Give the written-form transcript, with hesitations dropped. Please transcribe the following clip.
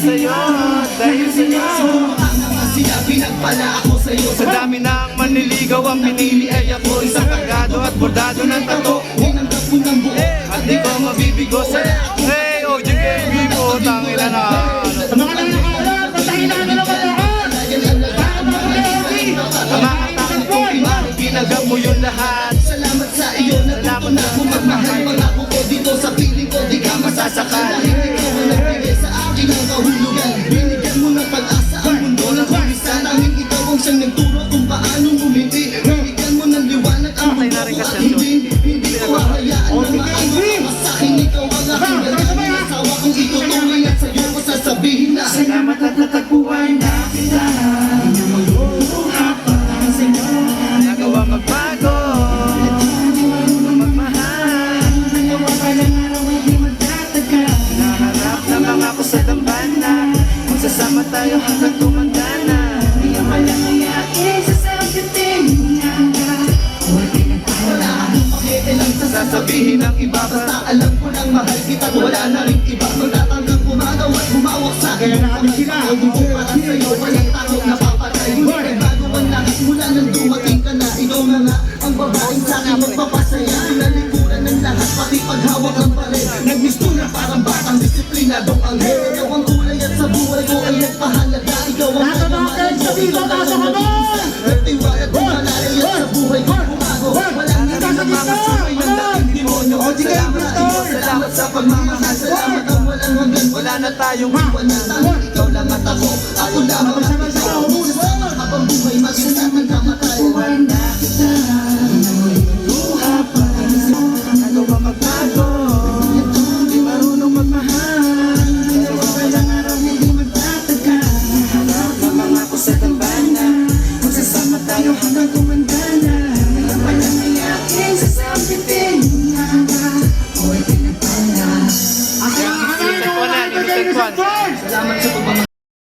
sa'yo, dahil sa'yo. Pinagpala ako sa'yo. Sa dami ng manliligaw ang pinili ay ako, isang tagado at bordado ng tato. Tinanggap mo ng buo At di ko mabibigo sa hey, OGKB po, tangina na. Sa mga nangyayari, patayin na naman ako! Ang mga takot ko, ginagap mo yun lahat. Salamat sa iyo, natuto na ako magmahal. Pangako ko dito sa piling ko, di ka masasakal. Dahil ikaw ang nagbigay sa akin ng kahulugan. Binigyan mo ng pag-asa ang mundo ng kumisa. Tanging ikaw ang siyang nagturo kung paano ngumiti. Binigyan mo ng liwanag ang mundo ko at hindi ko hahayaan na maano sa akin. Ikaw ang aking galamin, asawa kong itutuloy at sa'yo ko sasabihin na salamat at natagpuan na kita. Nagawa magbago, magmahal. Naharap na mga ko sa dambana, magsasama tayo hanggang tumanda na. Wala akong pakete lang sa sasabihin ng iba. Basta alam ko lang mahal kita, wala na rin iba. Magtatanggang kumagaw at humawak sa akin. Kaya natin sila. Para sa'yo, walang takot na papatay. Bago ang langit mula nang dumating ka na. Ikaw na nga ang babaeng sa akin magpapasaya. Pinalikuran ng lahat, pati paghawak ng pared. Nagmisto na parang batang disiplinadong anghel. Ikaw ang kulay at sa buhay ko ay nagpahalaga. Ikaw ang Nakatabakan sa dito, taas ang kamay! nagtiwala at malalay at sa buhay ko bumago. Walang nagkakasabay ng dating demonyo. Salamat sa pagmamahal. Salamat ang walang hanggan. Wala na tayong Iwan na lang, ikaw lang at ako. Ako lamang at